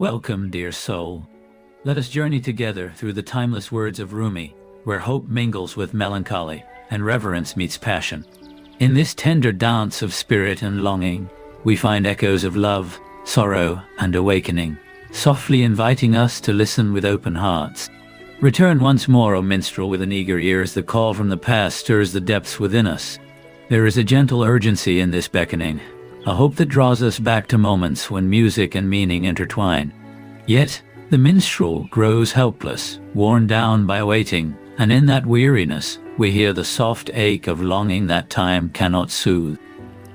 Welcome, dear soul. Let us journey together through the timeless words of Rumi, where hope mingles with melancholy and reverence meets passion. In this tender dance of spirit and longing, we find echoes of love, sorrow, and awakening, softly inviting us to listen with open hearts. Return once more, O minstrel, with an eager ear as the call from the past stirs the depths within us. There is a gentle urgency in this beckoning, a hope that draws us back to moments when music and meaning intertwine. Yet, the minstrel grows helpless, worn down by waiting, and in that weariness, we hear the soft ache of longing that time cannot soothe.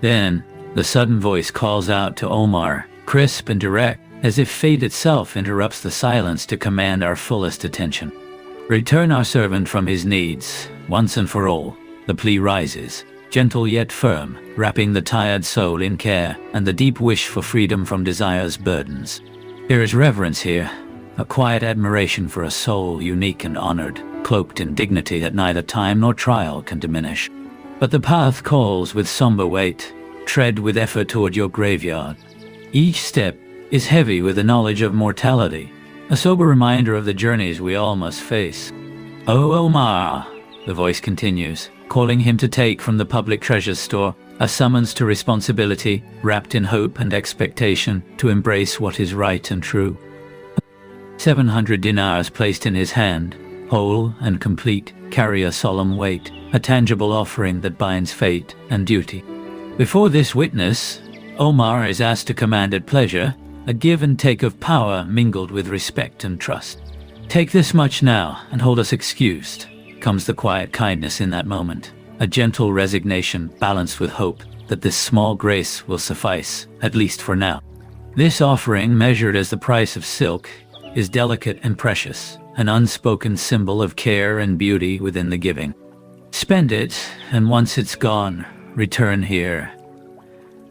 Then, the sudden voice calls out to Omar, crisp and direct, as if fate itself interrupts the silence to command our fullest attention. Return our servant from his needs, once and for all. The plea rises, gentle yet firm, wrapping the tired soul in care and the deep wish for freedom from desire's burdens. There is reverence here, a quiet admiration for a soul unique and honored, cloaked in dignity that neither time nor trial can diminish. But the path calls with somber weight. Tread with effort toward your graveyard. Each step is heavy with the knowledge of mortality, a sober reminder of the journeys we all must face. O Omar, the voice continues, calling him to take from the public treasure store a summons to responsibility, wrapped in hope and expectation to embrace what is right and true. 700 dinars placed in his hand, whole and complete, carry a solemn weight, a tangible offering that binds fate and duty. Before this witness, Omar is asked to command at pleasure, a give and take of power mingled with respect and trust. Take this much now and hold us excused, comes the quiet kindness in that moment, a gentle resignation balanced with hope that this small grace will suffice, at least for now. This offering, measured as the price of silk, is delicate and precious, an unspoken symbol of care and beauty within the giving. Spend it, and once it's gone, return here.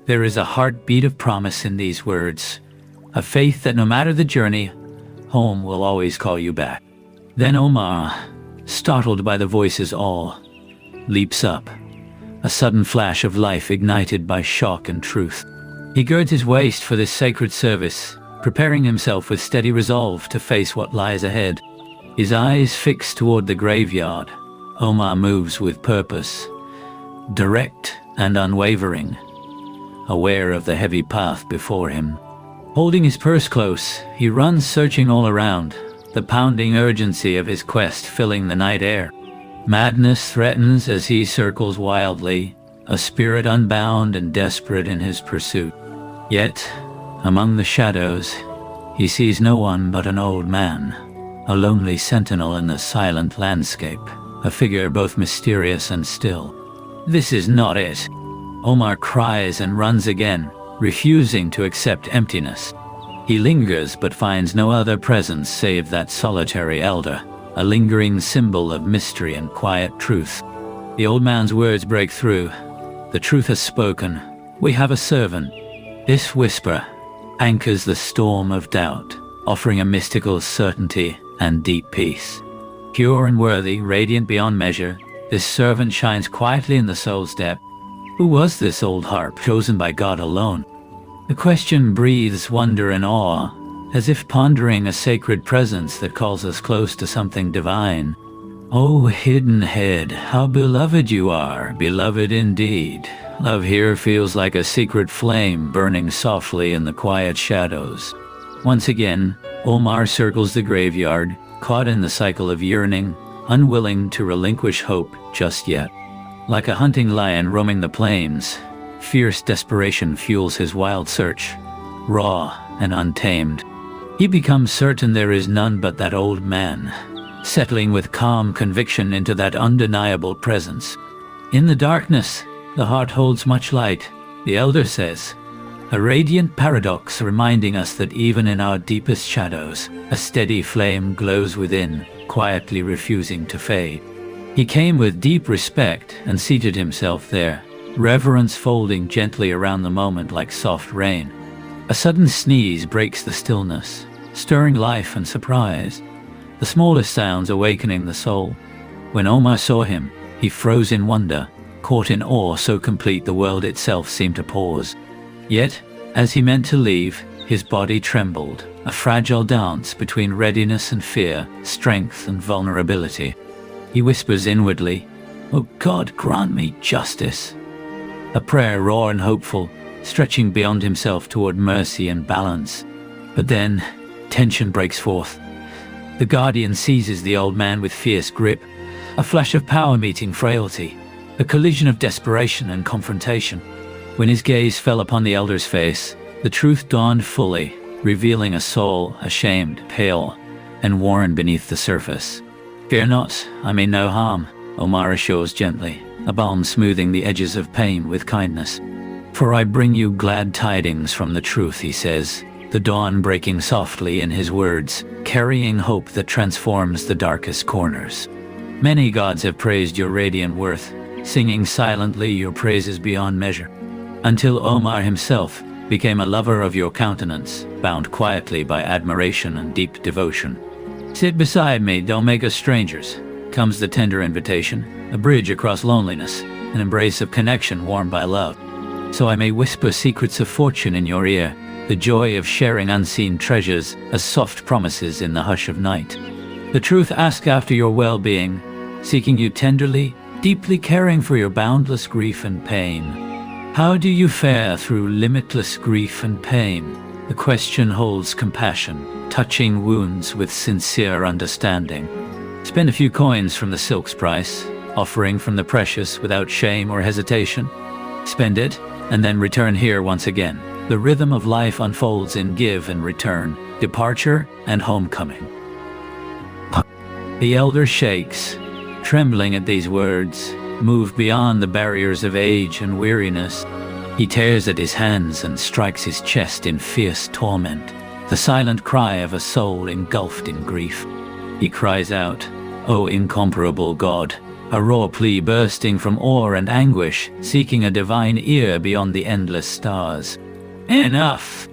There is a heartbeat of promise in these words, a faith that no matter the journey, home will always call you back. Then Omar, startled by the voice's awe, leaps up, a sudden flash of life ignited by shock and truth. He girds his waist for this sacred service, preparing himself with steady resolve to face what lies ahead. His eyes fixed toward the graveyard, Omar moves with purpose, direct and unwavering, aware of the heavy path before him. Holding his purse close, he runs searching all around, the pounding urgency of his quest filling the night air. Madness threatens as he circles wildly, a spirit unbound and desperate in his pursuit. Yet, among the shadows, he sees no one but an old man, a lonely sentinel in the silent landscape, a figure both mysterious and still. This is not it. Omar cries and runs again, refusing to accept emptiness. He lingers but finds no other presence save that solitary elder, a lingering symbol of mystery and quiet truth. The old man's words break through. The truth has spoken. We have a servant. This whisper anchors the storm of doubt, offering a mystical certainty and deep peace. Pure and worthy, radiant beyond measure, this servant shines quietly in the soul's depth. Who was this old harp, chosen by God alone? The question breathes wonder and awe, as if pondering a sacred presence that calls us close to something divine. O hidden head, how beloved you are, beloved indeed. Love here feels like a secret flame burning softly in the quiet shadows. Once again, Omar circles the graveyard, caught in the cycle of yearning, unwilling to relinquish hope just yet. Like a hunting lion roaming the plains, fierce desperation fuels his wild search, raw and untamed. He becomes certain there is none but that old man, settling with calm conviction into that undeniable presence. In the darkness, the heart holds much light, the elder says, a radiant paradox reminding us that even in our deepest shadows, a steady flame glows within, quietly refusing to fade. He came with deep respect and seated himself there, reverence folding gently around the moment like soft rain. A sudden sneeze breaks the stillness, stirring life and surprise, the smallest sounds awakening the soul. When Omar saw him, he froze in wonder, caught in awe so complete the world itself seemed to pause. Yet, as he meant to leave, His body trembled, a fragile dance between readiness and fear, strength and vulnerability. He whispers inwardly, "Oh God, grant me justice." A prayer raw and hopeful, stretching beyond himself toward mercy and balance. But then, tension breaks forth. The guardian seizes the old man with fierce grip, a flash of power meeting frailty, a collision of desperation and confrontation. When his gaze fell upon the elder's face, the truth dawned fully, revealing a soul ashamed, pale, and worn beneath the surface. "Fear not, I mean no harm," Omar assures gently, a balm smoothing the edges of pain with kindness. "For I bring you glad tidings from the truth," he says, the dawn breaking softly in his words, carrying hope that transforms the darkest corners. Many gods have praised your radiant worth, singing silently your praises beyond measure, until Omar himself became a lover of your countenance, bound quietly by admiration and deep devotion. "Sit beside me, don't make us strangers," comes the tender invitation, a bridge across loneliness, an embrace of connection warmed by love. "So I may whisper secrets of fortune in your ear, the joy of sharing unseen treasures as soft promises in the hush of night. The truth asks after your well-being, seeking you tenderly, deeply caring for your boundless grief and pain. How do you fare through limitless grief and pain? The question holds compassion, touching wounds with sincere understanding. Spend a few coins from the silk's price, offering from the precious without shame or hesitation. Spend it, and then return here once again. The rhythm of life unfolds in give and return, departure and homecoming." The elder shakes, trembling at these words, moved beyond the barriers of age and weariness. He tears at his hands and strikes his chest in fierce torment, the silent cry of a soul engulfed in grief. He cries out, "O incomparable God," a raw plea bursting from awe and anguish, seeking a divine ear beyond the endless stars. "Enough!"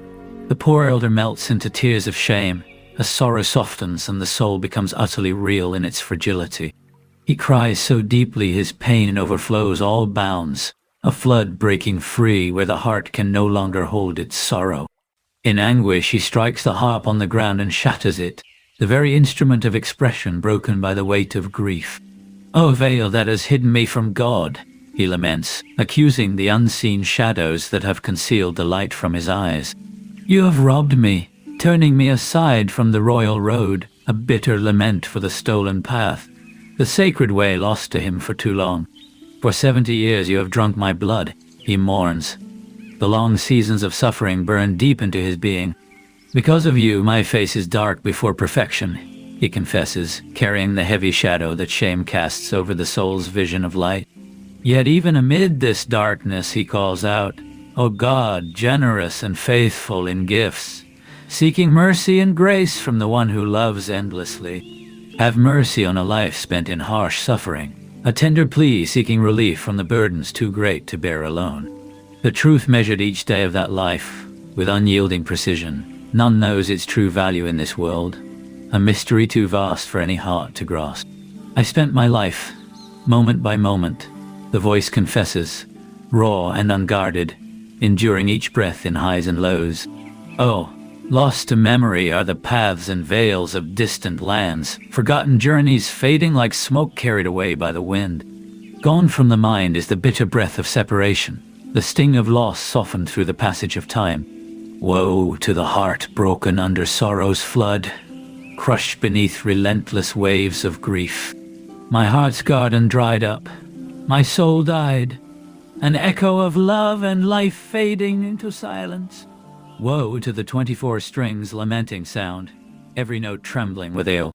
The poor elder melts into tears of shame, as sorrow softens and the soul becomes utterly real in its fragility. He cries so deeply his pain overflows all bounds, a flood breaking free where the heart can no longer hold its sorrow. In anguish he strikes the harp on the ground and shatters it, the very instrument of expression broken by the weight of grief. "O veil that has hidden me from God," he laments, accusing the unseen shadows that have concealed the light from his eyes. "You have robbed me, turning me aside from the royal road," a bitter lament for the stolen path, the sacred way lost to him for too long. "For 70 years you have drunk my blood," he mourns. The long seasons of suffering burn deep into his being. "Because of you, my face is dark before perfection," he confesses, carrying the heavy shadow that shame casts over the soul's vision of light. Yet even amid this darkness he calls out, "O God, generous and faithful in gifts, seeking mercy and grace from the one who loves endlessly. Have mercy on a life spent in harsh suffering, a tender plea seeking relief from the burdens too great to bear alone." The truth measured each day of that life with unyielding precision. None knows its true value in this world, a mystery too vast for any heart to grasp. "I spent my life, moment by moment," the voice confesses, raw and unguarded, enduring each breath in highs and lows. "Oh, lost to memory are the paths and veils of distant lands, forgotten journeys fading like smoke carried away by the wind. Gone from the mind is the bitter breath of separation, the sting of loss softened through the passage of time. Woe to the heart broken under sorrow's flood, crushed beneath relentless waves of grief. My heart's garden dried up, my soul died, an echo of love and life fading into silence. Woe to the 24 strings lamenting sound, every note trembling with awe.